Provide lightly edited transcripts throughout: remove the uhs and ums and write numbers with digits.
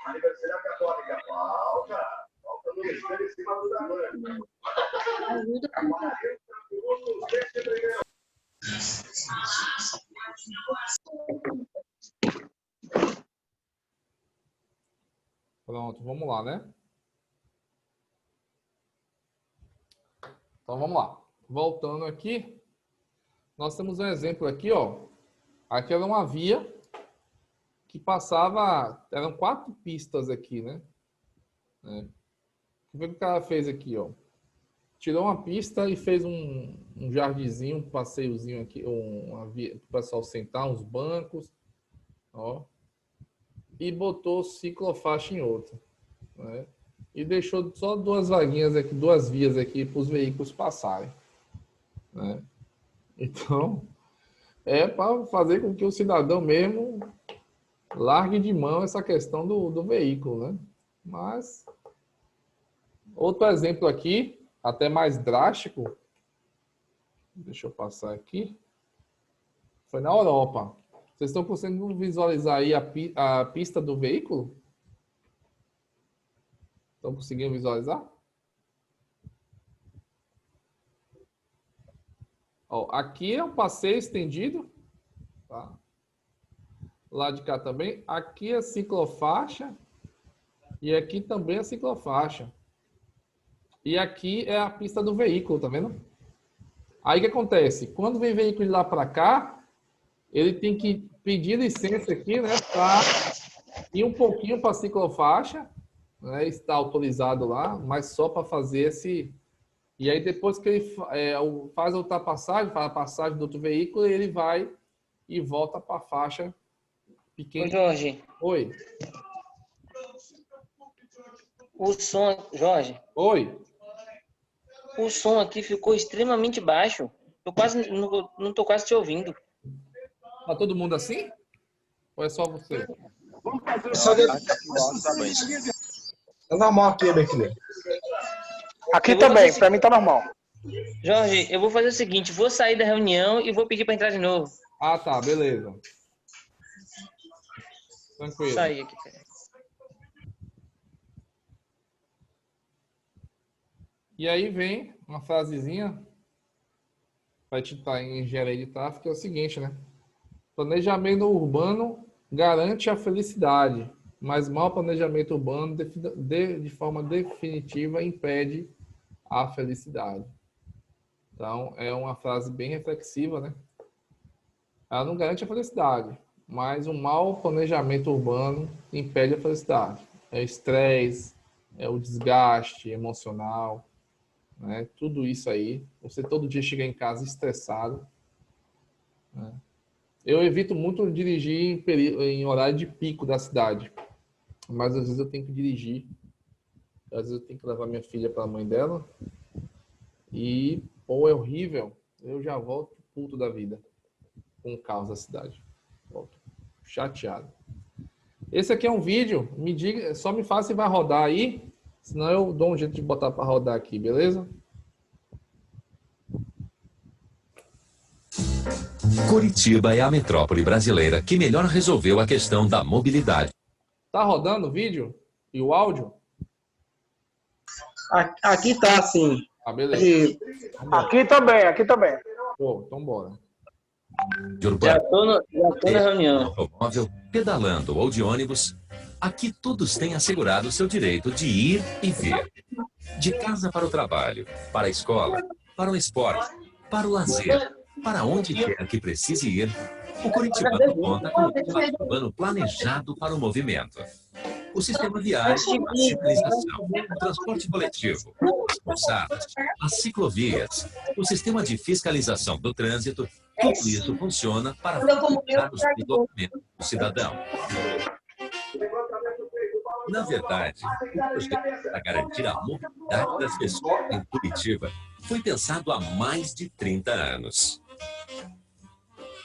Universidade Católica. Falta no espelho em cima do dragão. Pronto, vamos lá, né? Então vamos lá. Voltando aqui, nós temos um exemplo aqui, ó. Aqui era uma via que passava, eram 4 pistas aqui, né? O que o cara fez aqui, ó? Tirou uma pista e fez um jardinzinho, um passeiozinho aqui, uma via para o pessoal sentar, uns bancos, ó. E botou ciclofaixa em outra, né? E deixou só 2 vaguinhas aqui, 2 vias aqui para os veículos passarem, né? Então, é para fazer com que o cidadão mesmo largue de mão essa questão do veículo, né? Mas, outro exemplo aqui, até mais drástico, deixa eu passar aqui, foi na Europa. Vocês estão conseguindo visualizar aí a pista do veículo? Estão conseguindo visualizar? Ó, aqui é um passeio estendido, tá? Lá de cá também. Aqui é a ciclofaixa e aqui também é a ciclofaixa. E aqui é a pista do veículo, tá vendo? Aí o que acontece? Quando vem veículo de lá para cá, ele tem que pedir licença aqui, né, para ir um pouquinho para a ciclofaixa, né, está autorizado lá, mas só para fazer esse... E aí depois que ele faz a ultrapassagem, faz a passagem do outro veículo, ele vai e volta para a faixa pequena. Ô, Jorge. Oi. O som, Jorge. Oi. O som aqui ficou extremamente baixo. Eu quase não tô quase te ouvindo. Tá todo mundo assim? Ou é só você? É normal aqui, meu filho. Aqui também, para mim tá normal. Jorge, eu vou fazer o seguinte, vou sair da reunião e vou pedir para entrar de novo. Ah, tá, beleza. Tranquilo. Sair aqui, cara. E aí vem uma frasezinha para te estar em engenharia de tráfego, que é o seguinte, né? Planejamento urbano garante a felicidade, mas mau planejamento urbano de forma definitiva impede a felicidade. Então, é uma frase bem reflexiva, né? Ela não garante a felicidade, mas um mau planejamento urbano impede a felicidade. É o estresse, é o desgaste emocional, né? Tudo isso aí. Você todo dia chega em casa estressado, né? Eu evito muito dirigir em horário de pico da cidade, mas às vezes eu tenho que dirigir. Às vezes eu tenho que levar minha filha para a mãe dela e, ou é horrível, eu já volto puto da vida com o caos da cidade. Volto chateado. Esse aqui é um vídeo, me diga, só me fala se vai rodar aí, senão eu dou um jeito de botar para rodar aqui, beleza? Curitiba é a metrópole brasileira que melhor resolveu a questão da mobilidade. Tá rodando o vídeo e o áudio? Aqui tá, sim. Ah, beleza. Aqui também. Pô, então bora. Já tô na reunião. Automóvel, pedalando ou de ônibus, aqui todos têm assegurado o seu direito de ir e vir. De casa para o trabalho, para a escola, para o esporte, para o lazer, para onde quer que precise ir, o curitibano conta com um espaço urbano planejado para o movimento. O sistema viário, a sinalização, o transporte coletivo, as calçadas, as ciclovias, o sistema de fiscalização do trânsito Tudo isso funciona para facilitar os deslocamentos do cidadão. Na verdade, o projeto para garantir a mobilidade das pessoas em Curitiba foi pensado há mais de 30 anos.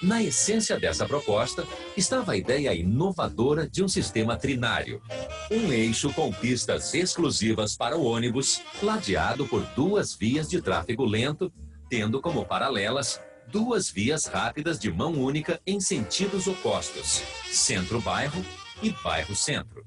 Na essência dessa proposta estava a ideia inovadora de um sistema trinário. Um eixo com pistas exclusivas para o ônibus, ladeado por 2 vias de tráfego lento, tendo como paralelas 2 vias rápidas de mão única em sentidos opostos, centro-bairro e bairro-centro.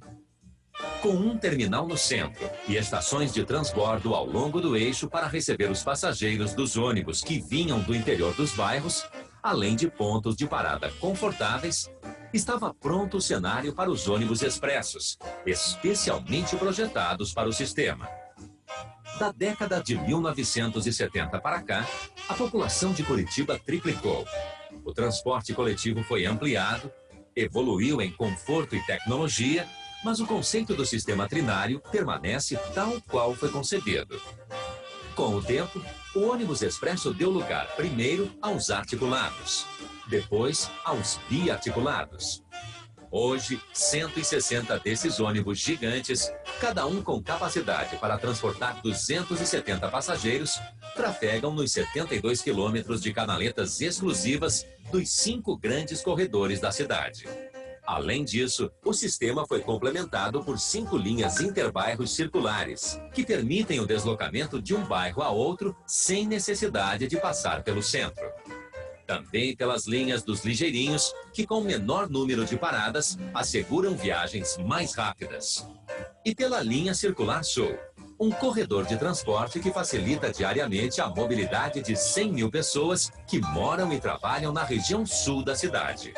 Com um terminal no centro e estações de transbordo ao longo do eixo para receber os passageiros dos ônibus que vinham do interior dos bairros, além de pontos de parada confortáveis, estava pronto o cenário para os ônibus expressos, especialmente projetados para o sistema. Da década de 1970 para cá, a população de Curitiba triplicou. O transporte coletivo foi ampliado, evoluiu em conforto e tecnologia, mas o conceito do sistema trinário permanece tal qual foi concebido. Com o tempo, o ônibus expresso deu lugar primeiro aos articulados, depois aos biarticulados. Hoje, 160 desses ônibus gigantes, cada um com capacidade para transportar 270 passageiros, trafegam nos 72 quilômetros de canaletas exclusivas dos 5 grandes corredores da cidade. Além disso, o sistema foi complementado por 5 linhas interbairros circulares, que permitem o deslocamento de um bairro a outro sem necessidade de passar pelo centro. Também pelas linhas dos ligeirinhos, que com menor número de paradas, asseguram viagens mais rápidas. E pela linha Circular Sul, um corredor de transporte que facilita diariamente a mobilidade de 100 mil pessoas que moram e trabalham na região sul da cidade.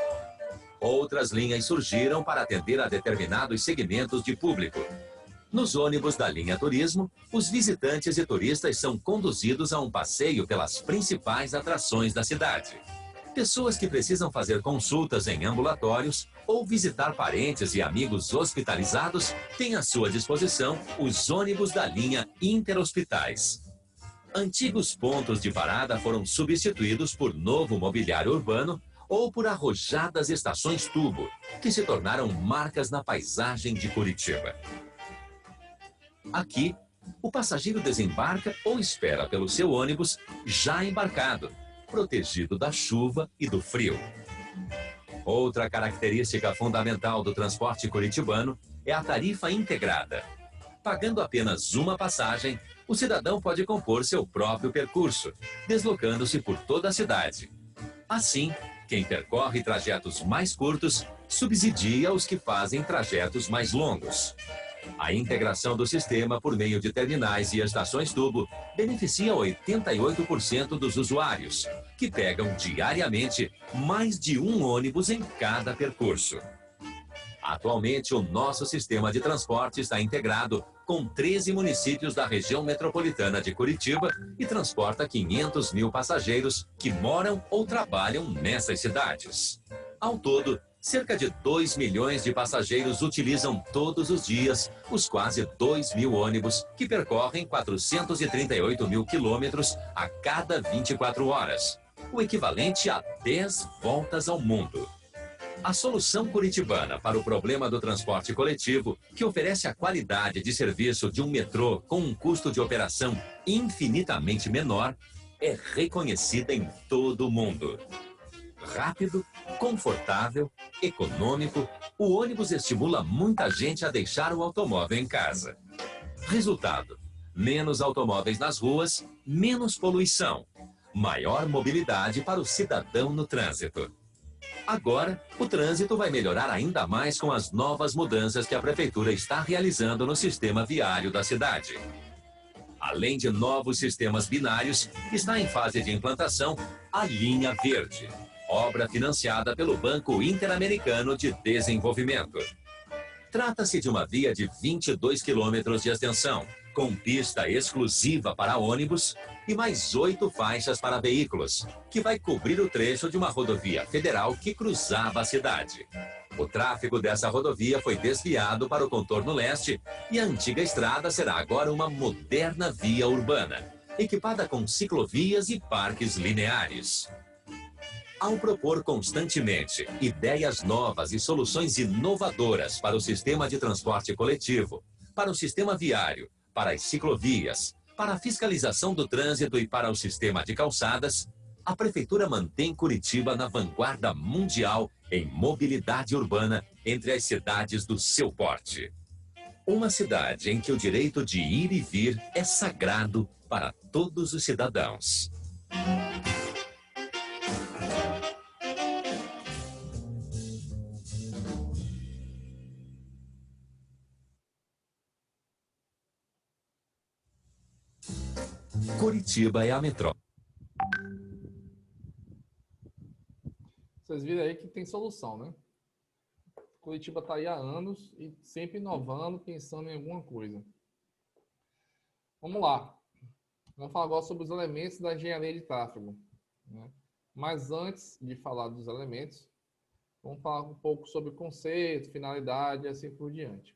Outras linhas surgiram para atender a determinados segmentos de público. Nos ônibus da linha Turismo, os visitantes e turistas são conduzidos a um passeio pelas principais atrações da cidade. Pessoas que precisam fazer consultas em ambulatórios ou visitar parentes e amigos hospitalizados têm à sua disposição os ônibus da linha Interhospitais. Antigos pontos de parada foram substituídos por novo mobiliário urbano ou por arrojadas estações tubo, que se tornaram marcas na paisagem de Curitiba. Aqui, o passageiro desembarca ou espera pelo seu ônibus já embarcado, protegido da chuva e do frio. Outra característica fundamental do transporte curitibano é a tarifa integrada. Pagando apenas uma passagem, o cidadão pode compor seu próprio percurso, deslocando-se por toda a cidade. Assim, quem percorre trajetos mais curtos subsidia os que fazem trajetos mais longos. A integração do sistema por meio de terminais e estações tubo beneficia 88% dos usuários, que pegam diariamente mais de um ônibus em cada percurso. Atualmente, o nosso sistema de transporte está integrado com 13 municípios da região metropolitana de Curitiba e transporta 500 mil passageiros que moram ou trabalham nessas cidades. Ao todo, cerca de 2 milhões de passageiros utilizam todos os dias os quase 2 mil ônibus que percorrem 438 mil quilômetros a cada 24 horas, o equivalente a 10 voltas ao mundo. A solução curitibana para o problema do transporte coletivo, que oferece a qualidade de serviço de um metrô com um custo de operação infinitamente menor, é reconhecida em todo o mundo. Rápido, confortável, econômico, o ônibus estimula muita gente a deixar o automóvel em casa. Resultado: menos automóveis nas ruas, menos poluição, maior mobilidade para o cidadão no trânsito. Agora, o trânsito vai melhorar ainda mais com as novas mudanças que a Prefeitura está realizando no sistema viário da cidade. Além de novos sistemas binários, está em fase de implantação a Linha Verde, obra financiada pelo Banco Interamericano de Desenvolvimento. Trata-se de uma via de 22 quilômetros de extensão, com pista exclusiva para ônibus e mais 8 faixas para veículos, que vai cobrir o trecho de uma rodovia federal que cruzava a cidade. O tráfego dessa rodovia foi desviado para o contorno leste e a antiga estrada será agora uma moderna via urbana, equipada com ciclovias e parques lineares. Ao propor constantemente ideias novas e soluções inovadoras para o sistema de transporte coletivo, para o sistema viário, para as ciclovias, para a fiscalização do trânsito e para o sistema de calçadas, a Prefeitura mantém Curitiba na vanguarda mundial em mobilidade urbana entre as cidades do seu porte. Uma cidade em que o direito de ir e vir é sagrado para todos os cidadãos. Curitiba é a metrópole. Vocês viram aí que tem solução, né? Curitiba está aí há anos e sempre inovando, pensando em alguma coisa. Vamos lá. Vamos falar agora sobre os elementos da engenharia de tráfego, né? Mas antes de falar dos elementos, vamos falar um pouco sobre o conceito, finalidade e assim por diante.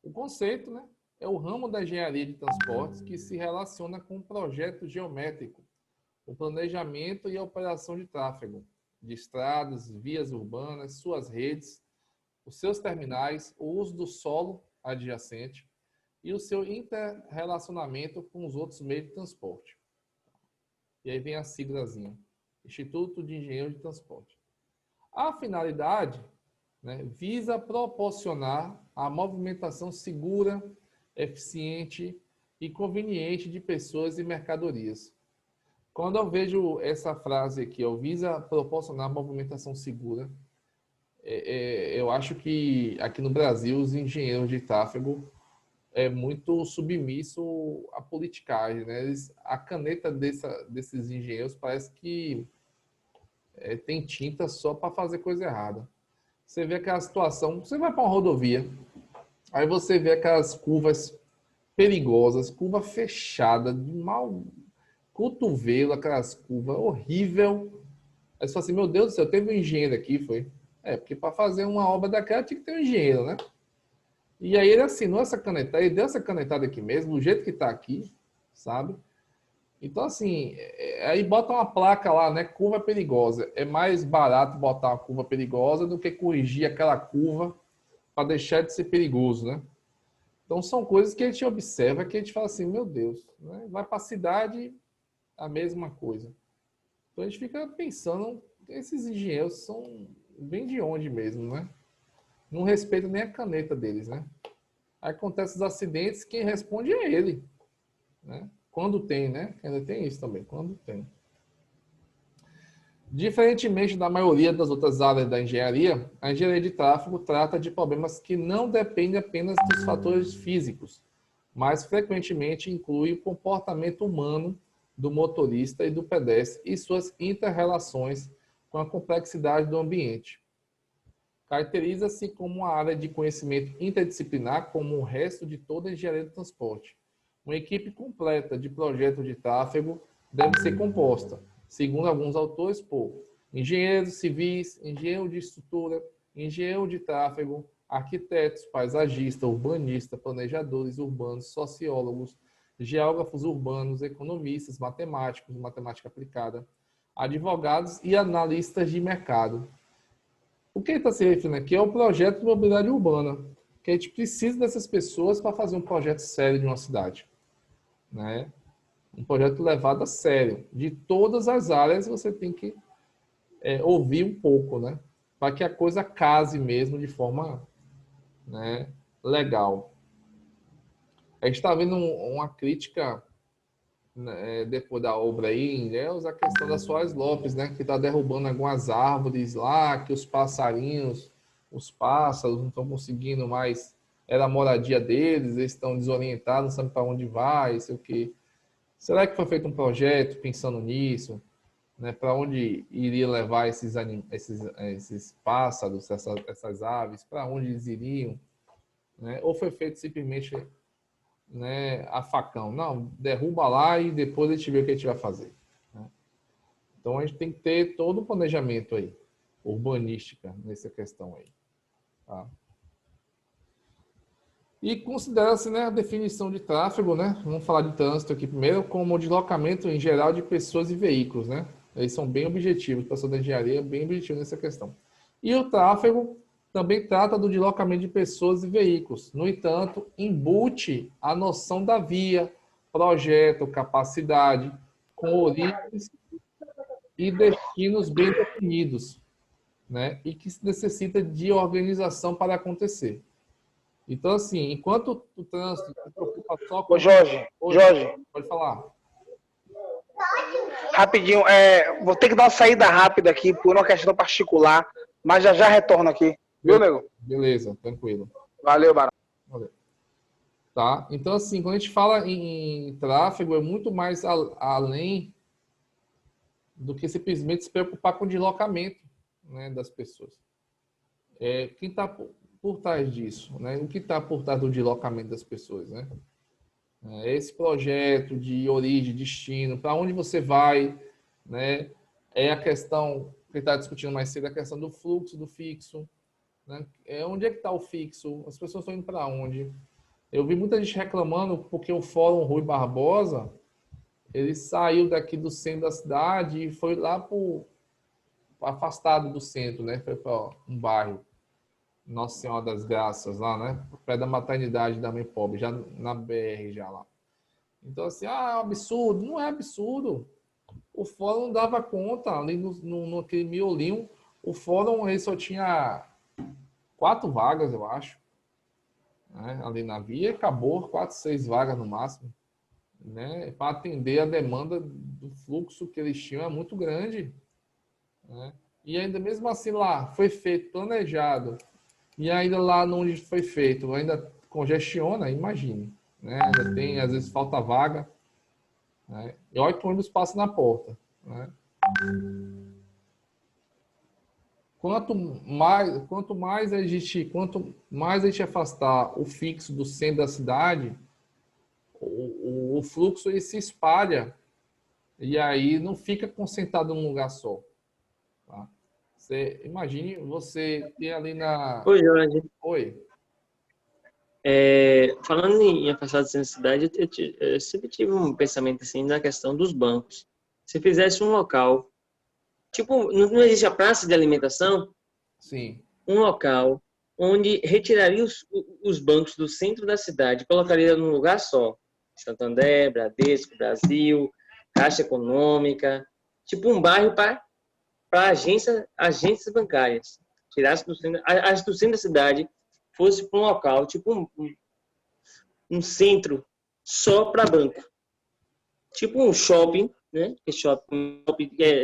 O conceito, né, é o ramo da engenharia de transportes que se relaciona com o projeto geométrico, o planejamento e a operação de tráfego, de estradas, vias urbanas, suas redes, os seus terminais, o uso do solo adjacente e o seu interrelacionamento com os outros meios de transporte. E aí vem a siglazinha, Instituto de Engenheiro de Transporte. A finalidade, né, visa proporcionar a movimentação segura, eficiente e conveniente de pessoas e mercadorias. Quando eu vejo essa frase aqui, visa proporcionar movimentação segura, eu acho que aqui no Brasil os engenheiros de tráfego é muito submisso à politicagem, né? A caneta desses engenheiros parece que tem tinta só para fazer coisa errada. Você vê aquela situação, você vai para uma rodovia, aí você vê aquelas curvas perigosas, curva fechada, de mau cotovelo, aquelas curvas horrível. Aí você fala assim, meu Deus do céu, teve um engenheiro aqui, foi? Porque para fazer uma obra daquela tinha que ter um engenheiro, né? E aí ele assinou essa canetada, ele deu essa canetada aqui mesmo, do jeito que está aqui, sabe? Então, assim, aí bota uma placa lá, né? Curva perigosa. É mais barato botar uma curva perigosa do que corrigir aquela curva para deixar de ser perigoso, né? Então, são coisas que a gente observa, que a gente fala assim, meu Deus, né? Vai para a cidade, a mesma coisa. Então, a gente fica pensando, esses engenheiros são bem de onde mesmo, né? Não respeitam nem a caneta deles, né? Aí acontecem os acidentes, quem responde é ele, né? Quando tem, né? Ainda tem isso também, quando tem. Diferentemente da maioria das outras áreas da engenharia, a engenharia de tráfego trata de problemas que não dependem apenas dos fatores físicos, mas frequentemente inclui o comportamento humano do motorista e do pedestre e suas inter-relações com a complexidade do ambiente. Caracteriza-se como uma área de conhecimento interdisciplinar como o resto de toda a engenharia de transporte. Uma equipe completa de projetos de tráfego deve ser composta, segundo alguns autores, por engenheiros civis, engenheiro de estrutura, engenheiro de tráfego, arquitetos, paisagistas, urbanistas, planejadores urbanos, sociólogos, geógrafos urbanos, economistas, matemáticos, matemática aplicada, advogados e analistas de mercado. O que está se referindo aqui é o projeto de mobilidade urbana, que a gente precisa dessas pessoas para fazer um projeto sério de uma cidade, né? Um projeto levado a sério. De todas as áreas você tem que ouvir um pouco, né? Para que a coisa case mesmo de forma, né, legal. A gente está vendo uma crítica, né, depois da obra aí em Ilhéus, a questão da Soares Lopes, né? Que está derrubando algumas árvores lá, que os passarinhos, os pássaros não estão conseguindo mais, era a moradia deles, eles estão desorientados, não sabem para onde vai, sei o quê. Será que foi feito um projeto pensando nisso? Né, para onde iria levar esses pássaros, essas aves, para onde eles iriam? Né? Ou foi feito simplesmente, né, a facão? Não, derruba lá e depois a gente vê o que a gente vai fazer. Né? Então a gente tem que ter todo o planejamento aí, urbanística, nessa questão aí. Tá? E considera-se, né, a definição de tráfego, né? Vamos falar de trânsito aqui primeiro, como o deslocamento em geral de pessoas e veículos, né? Eles são bem objetivos, o pessoal da engenharia é bem objetivo nessa questão. E o tráfego também trata do deslocamento de pessoas e veículos. No entanto, embute a noção da via, projeto, capacidade, com origens e destinos bem definidos, né? E que necessita de organização para acontecer. Então, assim, enquanto o trânsito se preocupa só com... Ô, Jorge, Pode falar. rapidinho, vou ter que dar uma saída rápida aqui por uma questão particular, mas já já retorno aqui. Viu, nego? Beleza, tranquilo. Valeu, Barão. Valeu. Tá? Então, assim, quando a gente fala em tráfego, é muito mais além do que simplesmente se preocupar com o deslocamento, né, das pessoas. Quem está por trás disso, né? O que está por trás do deslocamento das pessoas, né? Esse projeto de origem, destino, para onde você vai, né? É a questão que está discutindo mais cedo, a questão do fluxo, do fixo, né? Onde é que está o fixo? As pessoas estão indo para onde? Eu vi muita gente reclamando porque o Fórum Rui Barbosa, ele saiu daqui do centro da cidade e foi lá afastado do centro, né? Foi para um bairro, Nossa Senhora das Graças, lá, né? Perto da maternidade da Mãe Pobre, já na BR, já lá. Então, assim, é um absurdo. Não é absurdo. O fórum não dava conta, ali no aquele miolinho, o fórum ele só tinha 4 vagas, eu acho, né? Ali na via, acabou 4, 6 vagas no máximo, né? Para atender a demanda do fluxo que eles tinham é muito grande, né? E ainda mesmo assim lá, foi feito, planejado, e ainda lá onde foi feito, ainda congestiona, imagine, né? Ainda tem, às vezes falta vaga, né? E olha que o ônibus passa na porta, né? Quanto mais a gente afastar o fixo do centro da cidade, o fluxo ele se espalha e aí não fica concentrado num lugar só. Tá? Você imagine você ter ali na... Oi, Jorge. Oi. Falando em afastar da cidade, eu sempre tive um pensamento assim na questão dos bancos. Se fizesse um local, tipo, não existe a praça de alimentação? Sim. Um local onde retiraria os bancos do centro da cidade, colocaria num lugar só. Santander, Bradesco, Brasil, Caixa Econômica, tipo um bairro para agências bancárias. Tirasse do centro, as do centro da cidade fosse para um local, tipo um centro só para banco. Tipo um shopping, né? Shopping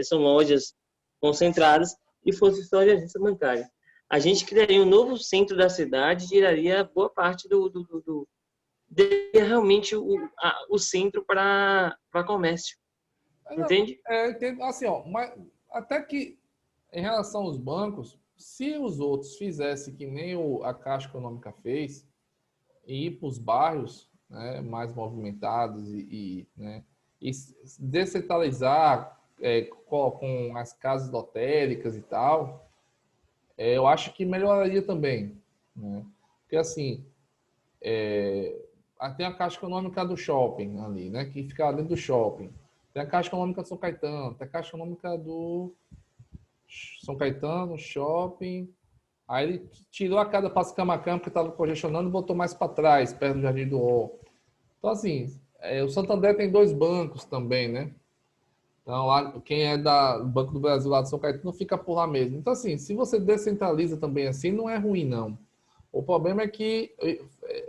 são lojas concentradas e fosse só de agência bancária. A gente criaria um novo centro da cidade e tiraria boa parte de realmente o centro para comércio. Entende? Assim, ó, mas até que em relação aos bancos, se os outros fizessem que nem a Caixa Econômica fez, e ir para os bairros, né, mais movimentados né, e descentralizar com as casas lotéricas e tal, eu acho que melhoraria também, né? Porque assim, tem a Caixa Econômica do shopping ali, né, que fica dentro do shopping. Tem a Caixa Econômica do São Caetano, tem a Caixa Econômica do São Caetano, shopping. Aí ele tirou a cada Passo Camacan porque estava congestionando e botou mais para trás, perto do Jardim do O. Então, assim, o Santander tem 2 bancos também, né? Então, lá, quem é do Banco do Brasil lá de São Caetano fica por lá mesmo. Então, assim, se você descentraliza também assim, não é ruim, não. O problema é que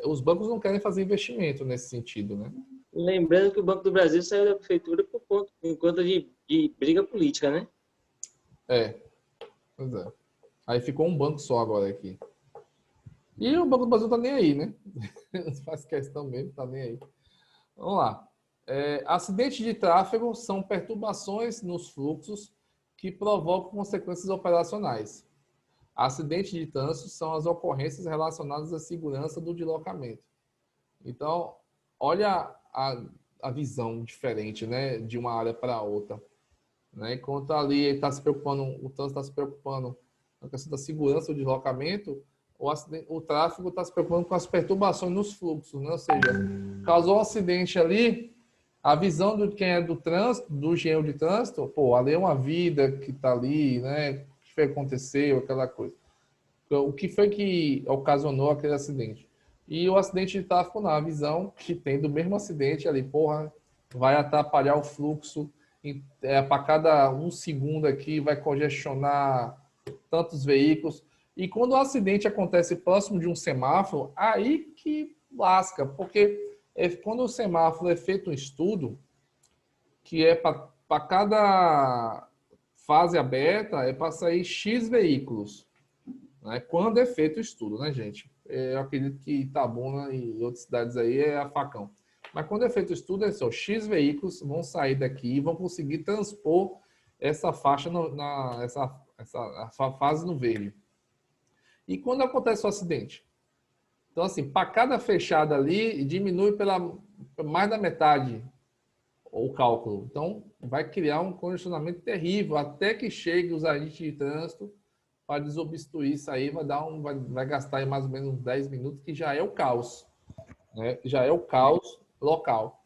os bancos não querem fazer investimento nesse sentido, né? Lembrando que o Banco do Brasil saiu da prefeitura por conta de briga política, né? Pois é. Aí ficou um banco só agora aqui. E o Banco do Brasil tá nem aí, né? Faz questão mesmo, tá nem aí. Vamos lá. Acidentes de tráfego são perturbações nos fluxos que provocam consequências operacionais. Acidentes de trânsito são as ocorrências relacionadas à segurança do deslocamento. Então, olha a visão diferente, né, de uma área para outra. Né? Enquanto ali ele está se preocupando, o trânsito está se preocupando com a questão da segurança do deslocamento, o tráfego está se preocupando com as perturbações nos fluxos, né? Ou seja, causou um acidente ali, A visão de quem é do trânsito, do engenheiro de trânsito, pô, ali é uma vida que tá ali, né? O que foi que aconteceu, aquela coisa. O que foi que ocasionou aquele acidente? E o acidente de tráfego, na visão que tem do mesmo acidente ali, porra, vai atrapalhar o fluxo, para cada um segundo aqui vai congestionar tantos veículos. E quando o acidente acontece próximo de um semáforo, aí que lasca, porque quando o semáforo é feito um estudo, que é para cada fase aberta, é para sair X veículos, né? Quando é feito o estudo, né, gente? Eu acredito que Itabuna e outras cidades aí é a facão. Mas quando é feito o estudo, é só X veículos vão sair daqui e vão conseguir transpor essa faixa, essa fase no verde. E quando acontece o acidente? Então, assim, para cada fechada ali, diminui pela mais da metade o cálculo. Então, vai criar um congestionamento terrível até que chegue os agentes de trânsito para desobstruir isso aí, vai gastar aí mais ou menos uns 10 minutos, que já é o caos, né? Já é o caos local.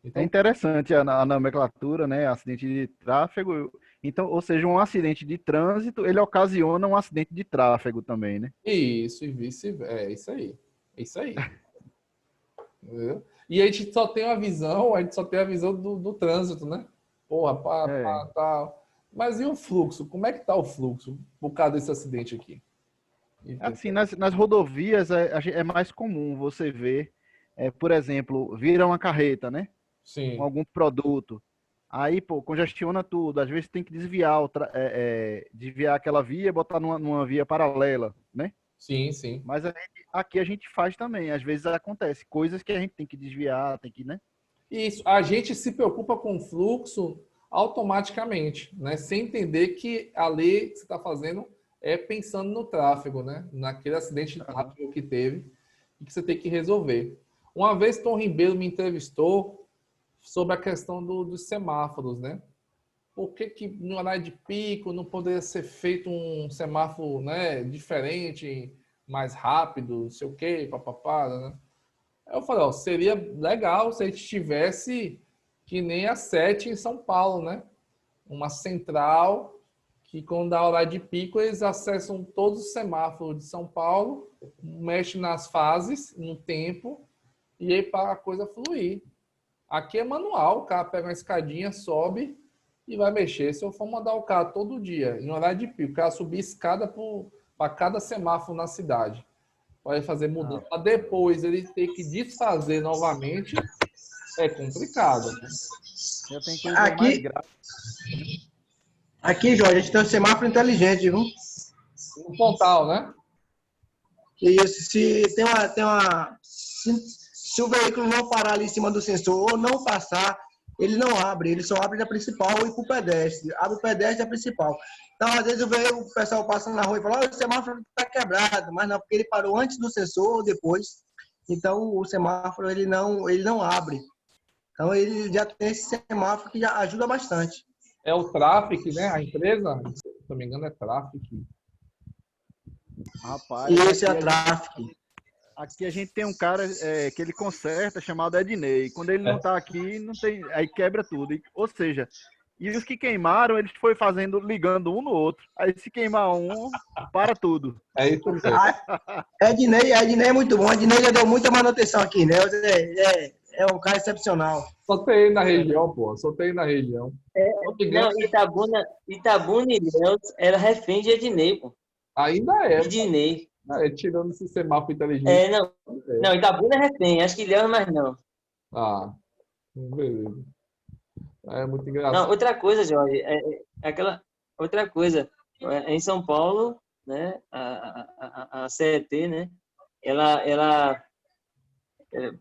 Então, É interessante a nomenclatura, né? Acidente de tráfego. Então, ou seja, um acidente de trânsito, ele ocasiona um acidente de tráfego também, né? isso, e vice-versa. É isso aí. É isso aí. Entendeu? E a gente só tem a visão do trânsito, né? Porra, tá. Mas e o fluxo? Como é que tá o fluxo por causa desse acidente aqui? Assim, nas rodovias é mais comum você ver, por exemplo, vira uma carreta, né? Com Sim, algum produto. Aí, pô, congestiona tudo. Às vezes tem que desviar, desviar aquela via e botar numa via paralela, né? sim, sim. Mas aqui a gente faz também. Às vezes acontece coisas que a gente tem que desviar, tem que, né? Isso, a gente se preocupa com o fluxo automaticamente, né? Sem entender que a lei que você está fazendo é pensando no tráfego, né? Naquele acidente de tráfego que teve e que você tem que resolver. Uma vez Tom Ribeiro me entrevistou sobre a questão dos semáforos, né? Por que no horário de pico não poderia ser feito um semáforo, né, diferente, mais rápido, não sei o quê, papapá, né? Aí eu falei, ó, seria legal se a gente tivesse que nem a 7 em São Paulo, né? Uma central que quando dá hora de pico eles acessam todos os semáforos de São Paulo, mexem nas fases, no tempo, e aí para a coisa fluir. Aqui é manual, o cara pega uma escadinha, sobe e vai mexer. Se eu for mandar o cara todo dia, em horário de pico, o cara subir escada para cada semáforo na cidade, vai fazer mudança. Para depois ele ter que desfazer novamente, é complicado, né? Já tem coisa mais Aqui, grave. aqui, Jorge, a gente tem um semáforo inteligente, viu? Um pontal, né? E se o veículo não parar ali em cima do sensor ou não passar, ele não abre, ele só abre da principal e para o pedestre. Abre o pedestre da principal. Então, às vezes, o pessoal passa na rua e fala, o semáforo está quebrado, mas não, porque ele parou antes do sensor ou depois. Então, o semáforo, ele não abre. Então, ele já tem esse semáforo que já ajuda bastante. É o Traffic, né? A empresa, se não me engano, é Traffic. Rapaz, E esse é a Traffic. aqui a gente tem um cara que ele conserta, chamado Ednei. Quando ele não tá aqui, não tem, aí quebra tudo. Ou seja, e os que queimaram, eles foi fazendo, ligando um no outro. Aí se queimar um, para tudo. É isso mesmo. Ednei é muito bom. Ednei já deu muita manutenção aqui, né? É um cara excepcional. Soltei na região, pô. Soltei na região. Não, Itabuna e Ilhéus era refém de Ednei, pô. Ainda é. Ednei. Tirando esse semáforo inteligente. Não, Itabuna é refém, acho que Ilhéus, mas não. Ah, beleza. É muito engraçado. Não, outra coisa, Jorge, outra coisa, em São Paulo, né, a CET, né, ela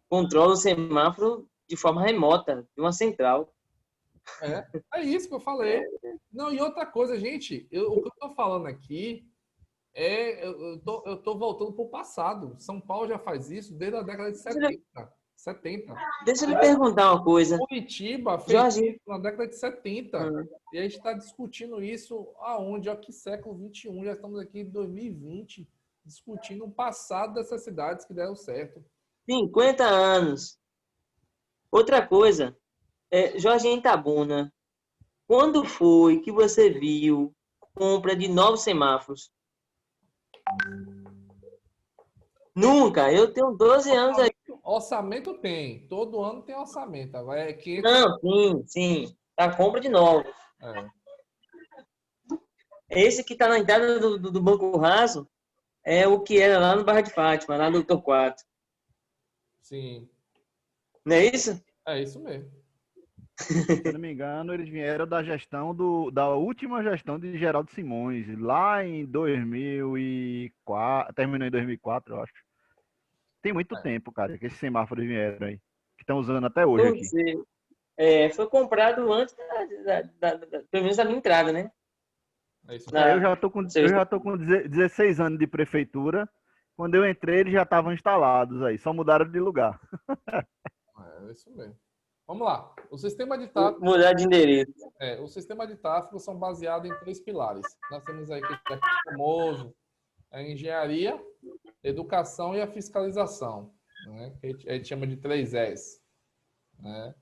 controla o semáforo de forma remota, de uma central. É isso que eu falei. Não, e outra coisa, gente, o que eu tô falando aqui eu tô voltando pro passado. São Paulo já faz isso desde a década de 70. Deixa eu lhe perguntar uma coisa. Curitiba fez Jorge. isso na década de 70. E a gente está discutindo isso aonde? Ó, que século XXI? Já estamos aqui em 2020, discutindo o passado dessas cidades que deram certo. 50 anos. Outra coisa, Jorge Itabuna, quando foi que você viu compra de novos semáforos? Nunca. Eu tenho 12 anos aí. Orçamento tem. Todo ano tem orçamento. Agora é 500. Não, sim. A compra de novos. É, Esse que está na entrada do Banco Raso é o que era lá no Barra de Fátima, lá no Torquato. sim. Não é isso? É isso mesmo. Se eu não me engano, eles vieram da gestão da última gestão de Geraldo Simões, lá em 2004, terminou em 2004, eu acho. Tem muito tempo, cara, que esses semáforos vieram aí, que estão usando até hoje Não aqui. sei. Foi comprado antes pelo menos da minha entrada, né? É isso Na- Eu já tô com 16 anos de prefeitura. Quando eu entrei, eles já estavam instalados aí, só mudaram de lugar. É isso mesmo. Vamos lá. O sistema de tráfego, Mudar de endereço. o sistema de tráfego são baseados em 3 pilares. Nós temos aí que é famoso, a engenharia, educação e a fiscalização, né? Que a gente chama de 3S, né?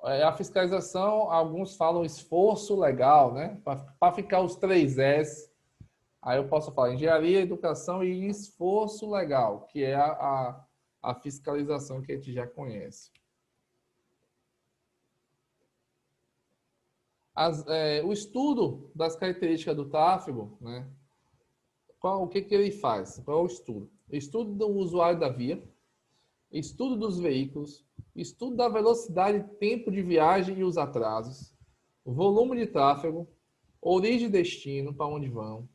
A fiscalização, alguns falam esforço legal, né? Para ficar os 3S, aí eu posso falar engenharia, educação e esforço legal, que é a fiscalização que a gente já conhece. O estudo das características do tráfego, né? O que ele faz? Qual é o estudo? Estudo do usuário da via, estudo dos veículos, estudo da velocidade, tempo de viagem e os atrasos, volume de tráfego, origem e destino, para onde vão,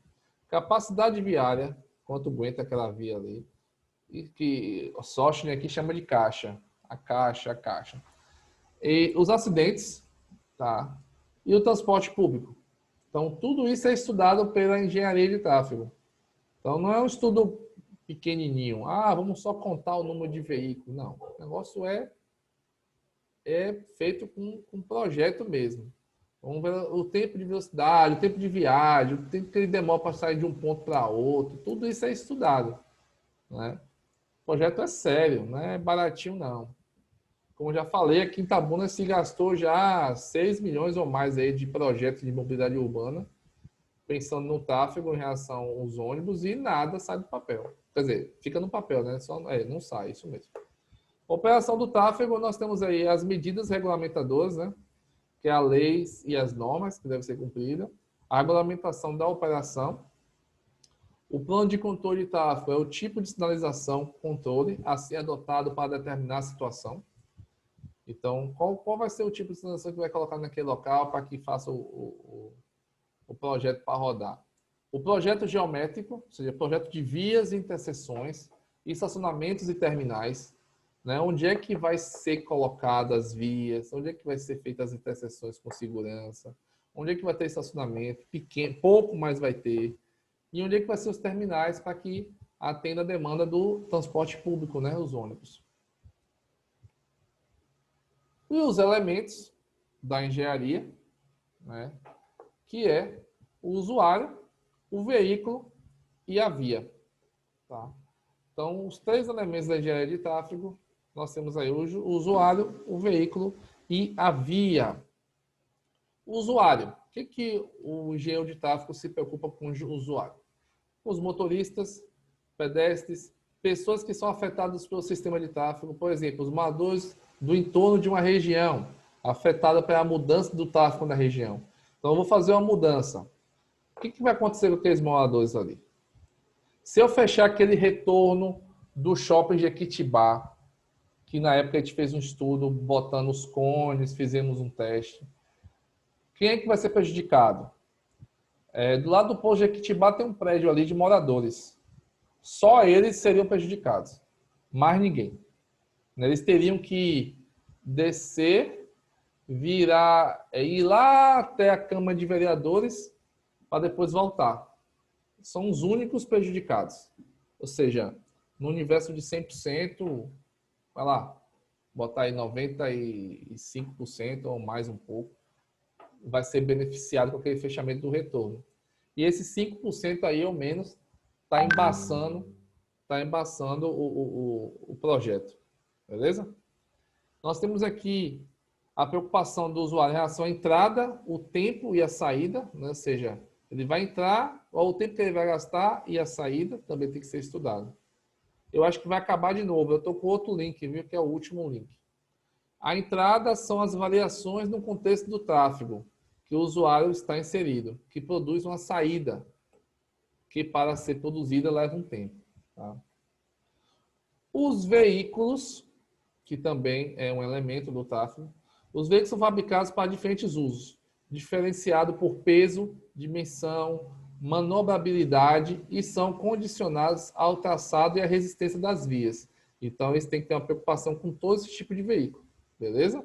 capacidade viária, quanto aguenta aquela via ali, e que o Sochner aqui chama de caixa, a caixa. E os acidentes, tá? E o transporte público. Então, tudo isso é estudado pela engenharia de tráfego. Então, não é um estudo pequenininho. Vamos só contar o número de veículos. Não, o negócio é feito com projeto mesmo. Vamos ver o tempo de velocidade, o tempo de viagem, o tempo que ele demora para sair de um ponto para outro. Tudo isso é estudado, né? O projeto é sério, não é baratinho, não. Como já falei, aqui em Itabuna se gastou já 6 milhões ou mais aí de projetos de mobilidade urbana, pensando no tráfego em relação aos ônibus, e nada sai do papel. Quer dizer, fica no papel, né? Não sai, isso mesmo. Operação do tráfego, nós temos aí as medidas regulamentadoras, né? Que é a lei e as normas que devem ser cumpridas, a regulamentação da operação, o plano de controle de tráfego é o tipo de sinalização, controle, a ser adotado para determinar a situação. Então, qual vai ser o tipo de sinalização que vai colocar naquele local para que faça o projeto para rodar? O projeto geométrico, ou seja, projeto de vias e interseções, estacionamentos e terminais, né? Onde é que vai ser colocadas as vias, onde é que vai ser feitas as interseções com segurança, onde é que vai ter estacionamento, pequeno, pouco mais vai ter, e onde é que vai ser os terminais para que atenda a demanda do transporte público, né? Os ônibus. E os elementos da engenharia, né? Que é o usuário, o veículo e a via. Tá? Então, os 3 elementos da engenharia de tráfego, nós temos aí o usuário, o veículo e a via. O usuário. O que o engenheiro de tráfego se preocupa com o usuário? Os motoristas, pedestres, pessoas que são afetadas pelo sistema de tráfego, por exemplo, os moradores do entorno de uma região, afetada pela mudança do tráfego na região. Então, eu vou fazer uma mudança. O que vai acontecer com aqueles moradores ali? Se eu fechar aquele retorno do shopping de Jequitibá, que na época a gente fez um estudo botando os cones, fizemos um teste, quem é que vai ser prejudicado? Do lado do posto de Jequitibá tem um prédio ali de moradores. Só eles seriam prejudicados. Mais ninguém. Eles teriam que descer, virar, ir lá até a Câmara de Vereadores para depois voltar. São os únicos prejudicados. Ou seja, no universo de 100%, vai lá, botar aí 95% ou mais um pouco, vai ser beneficiado com aquele fechamento do retorno. E esse 5% aí, ou menos, está embaçando o projeto. Beleza? Nós temos aqui a preocupação do usuário em relação à entrada, o tempo e a saída, né? Ou seja, ele vai entrar, ou o tempo que ele vai gastar e a saída também tem que ser estudado. Eu acho que vai acabar de novo. Eu estou com outro link, viu? Que é o último link. A entrada são as variações no contexto do tráfego que o usuário está inserido, que produz uma saída, que para ser produzida leva um tempo. Tá? Os veículos, que também é um elemento do tráfego, os veículos são fabricados para diferentes usos, diferenciado por peso, dimensão, manobrabilidade e são condicionados ao traçado e à resistência das vias. Então, eles têm que ter uma preocupação com todo esse tipo de veículo. Beleza?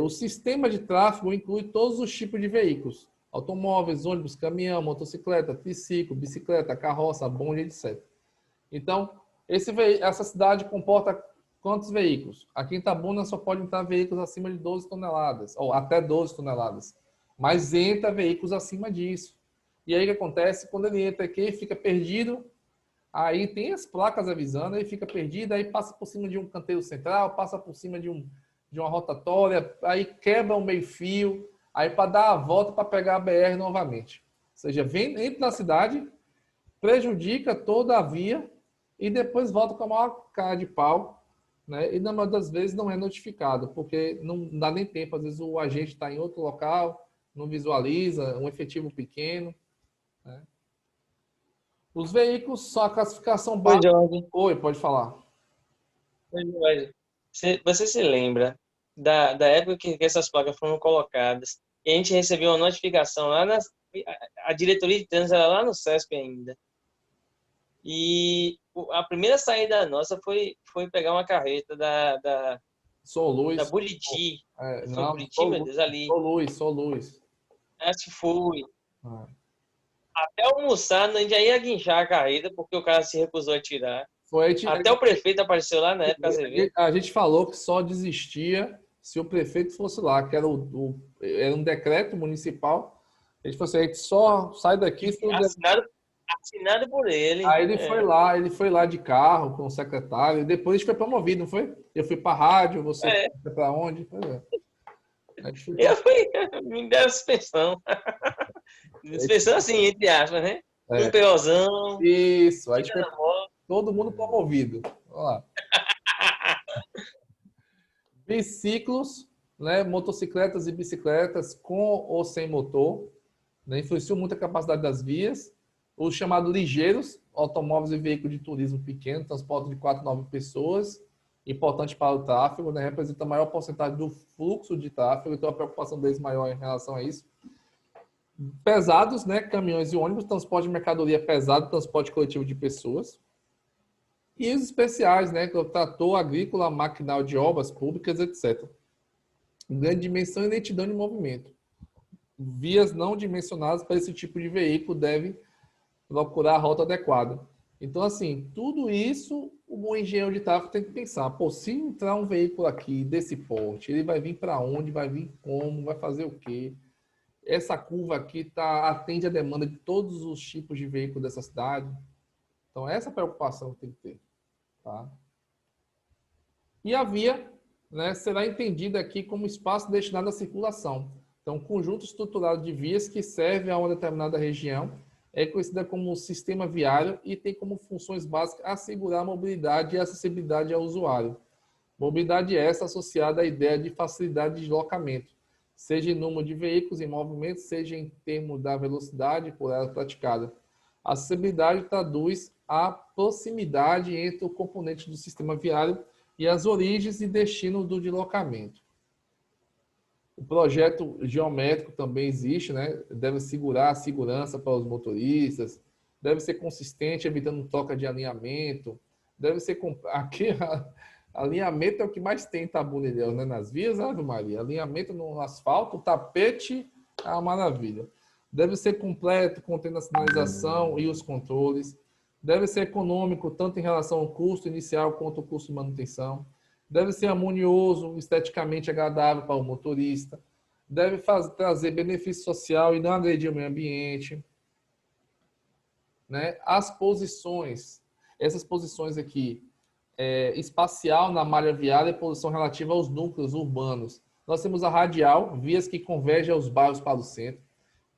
O sistema de tráfego inclui todos os tipos de veículos. Automóveis, ônibus, caminhão, motocicleta, triciclo, bicicleta, carroça, bonde, etc. Então, essa cidade comporta quantos veículos? Aqui em Itabuna só pode entrar veículos acima de 12 toneladas, ou até 12 toneladas. Mas entra veículos acima disso. E aí o que acontece? Quando ele entra aqui, fica perdido. Aí tem as placas avisando, aí fica perdido, aí passa por cima de um canteiro central, passa por cima de uma rotatória, aí quebra um meio-fio, aí para dar a volta para pegar a BR novamente. Ou seja, entra na cidade, prejudica toda a via e depois volta com a maior cara de pau, né? E na maioria das vezes não é notificado, porque não dá nem tempo. Às vezes o agente está em outro local, não visualiza, um efetivo pequeno, né? Os veículos, só a classificação Oi, básica. Jorge. Oi, pode falar. Oi, Jorge. Você se lembra da época que essas placas foram colocadas e a gente recebeu uma notificação lá a diretoria de trânsito era lá no SESP ainda. E a primeira saída nossa foi pegar uma carreta da Sou Luiz. Buriti. Foi Não, Buriti, meu Deus, ali. Sou Luiz. Acho que foi. Ah. Até almoçar, a gente já ia guinchar a carreta, porque o cara se recusou a tirar. Foi, Até o prefeito apareceu lá na época, você viu? a gente falou que só desistia se o prefeito fosse lá, que era era um decreto municipal. A gente falou assim, a gente só sai daqui se o Assinado por ele. Aí ele foi lá de carro com o secretário, e depois a gente foi promovido, não foi? Eu fui para a rádio, você foi para onde? Eu fui, me deram suspensão. Suspensão assim, entre aspas, né? Um POzão. Isso, aí foi todo mundo promovido. Olha lá. Biciclos, né? Motocicletas e bicicletas com ou sem motor, né? Influenciam muito a capacidade das vias. Os chamados ligeiros, automóveis e veículos de turismo pequeno, transporte de 4 a 9 pessoas, importante para o tráfego, né? Representa a maior porcentagem do fluxo de tráfego, então a preocupação deles maior em relação a isso. Pesados, né? Caminhões e ônibus, transporte de mercadoria pesado, transporte coletivo de pessoas. E os especiais, né? Que é o trator agrícola, maquinal de obras públicas, etc. Grande dimensão e lentidão de movimento. Vias não dimensionadas para esse tipo de veículo devem procurar a rota adequada. Então, assim, tudo isso o engenheiro de tráfego tem que pensar. Pô, se entrar um veículo aqui desse porte, ele vai vir para onde, vai vir como, vai fazer o quê? Essa curva aqui atende a demanda de todos os tipos de veículos dessa cidade. Então, essa preocupação tem que ter. Tá? E a via, né, será entendida aqui como espaço destinado à circulação. Então, conjunto estruturado de vias que serve a uma determinada região é conhecida como sistema viário e tem como funções básicas assegurar a mobilidade e acessibilidade ao usuário. Mobilidade essa associada à ideia de facilidade de deslocamento, seja em número de veículos em movimento, seja em termos da velocidade por ela praticada. A acessibilidade traduz a proximidade entre o componente do sistema viário e as origens e destinos do deslocamento. O projeto geométrico também existe, né? Deve assegurar a segurança para os motoristas, deve ser consistente, evitando troca de alinhamento, deve ser... Aqui, alinhamento é o que mais tem em Itabuna, né? Nas vias, Ave Maria. Alinhamento no asfalto, tapete, é uma maravilha. Deve ser completo, contendo a sinalização e os controles. Deve ser econômico, tanto em relação ao custo inicial quanto ao custo de manutenção. Deve ser harmonioso, esteticamente agradável para o motorista. Deve trazer benefício social e não agredir o meio ambiente. Né? As posições, essas posições aqui, espacial na malha viária e posição relativa aos núcleos urbanos. Nós temos a radial, vias que convergem aos bairros para o centro.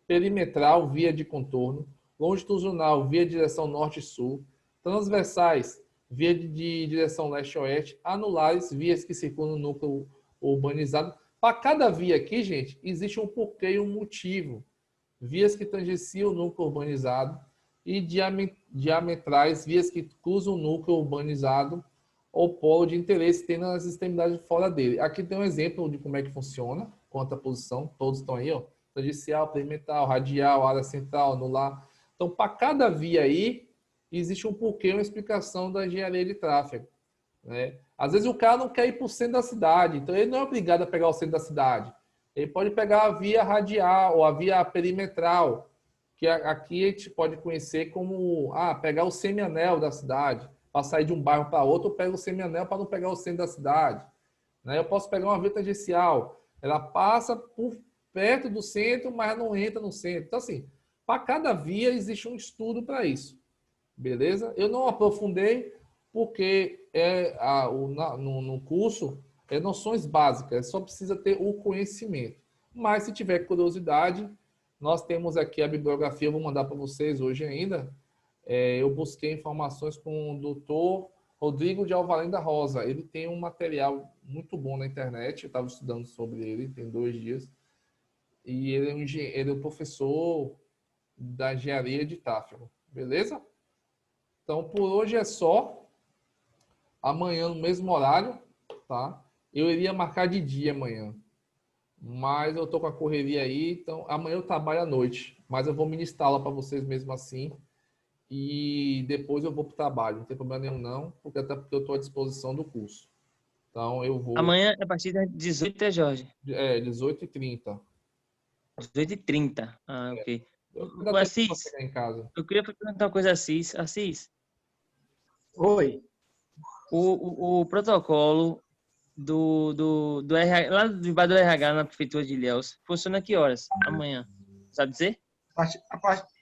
Perimetral, via de contorno. Longitudinal, via de direção norte e sul. Transversais, via de direção leste-oeste. Anulares, vias que circulam no núcleo urbanizado. Para cada via aqui, gente, existe um porquê e um motivo. Vias que tangenciam o núcleo urbanizado e diametrais, vias que cruzam o núcleo urbanizado ou polo de interesse, tendo as extremidades fora dele. Aqui tem um exemplo de como é que funciona, quanto à posição, todos estão aí, ó. Tangencial, perimetral, radial, área central, anular. Então, para cada via aí, existe um porquê, uma explicação da engenharia de tráfego, né? Às vezes o cara não quer ir para o centro da cidade, então ele não é obrigado a pegar o centro da cidade. Ele pode pegar a via radial ou a via perimetral, que aqui a gente pode conhecer como pegar o semianel da cidade. Para sair de um bairro para outro, eu pego o semianel para não pegar o centro da cidade, né? Eu posso pegar uma via tangencial, ela passa por perto do centro, mas não entra no centro. Então, assim, para cada via existe um estudo para isso, beleza? Eu não aprofundei porque no curso é noções básicas, só precisa ter o conhecimento. Mas se tiver curiosidade, nós temos aqui a bibliografia, eu vou mandar para vocês hoje ainda. Eu busquei informações com o doutor Rodrigo de Alvarenga da Rosa. Ele tem um material muito bom na internet, eu estava estudando sobre ele, tem 2 dias. E ele é um professor da engenharia de tráfego, beleza? Então, por hoje é só. Amanhã, no mesmo horário, tá? Eu iria marcar de dia amanhã, mas eu tô com a correria aí, então amanhã eu trabalho à noite, mas eu vou ministrar para vocês mesmo assim e depois eu vou para o trabalho, não tem problema nenhum não, porque até porque eu estou à disposição do curso. Então eu vou... Amanhã é a partir das 18, é, Jorge? 18h30. 18h30. Ah, ok. Ainda O tem tempo pra Assis, chegar em casa. eu queria perguntar uma coisa a Assis. Assis, Oi. o protocolo do RH, lá do RH na prefeitura de Ilhéus, funciona a que horas? Amanhã. Sabe dizer?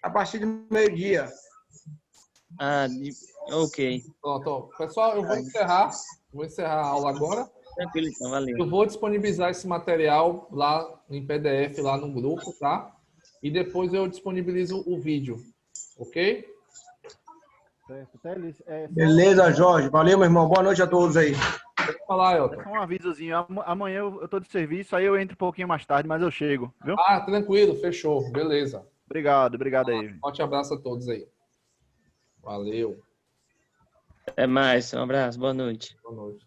A partir do meio-dia. Ok. Pronto, ó. Pessoal, eu vou encerrar a aula agora. Tranquilo, então, valeu. Eu vou disponibilizar esse material lá em PDF, lá no grupo, tá? E depois eu disponibilizo o vídeo, ok? Certo. Teles, Beleza, Jorge. Valeu, meu irmão. Boa noite a todos aí. Pode falar, Elton. só um avisozinho. Amanhã eu tô de serviço, aí eu entro um pouquinho mais tarde, mas eu chego, viu? Tranquilo, fechou, beleza. Obrigado aí. Forte abraço a todos aí. Valeu. Até mais. Um abraço. Boa noite. Boa noite.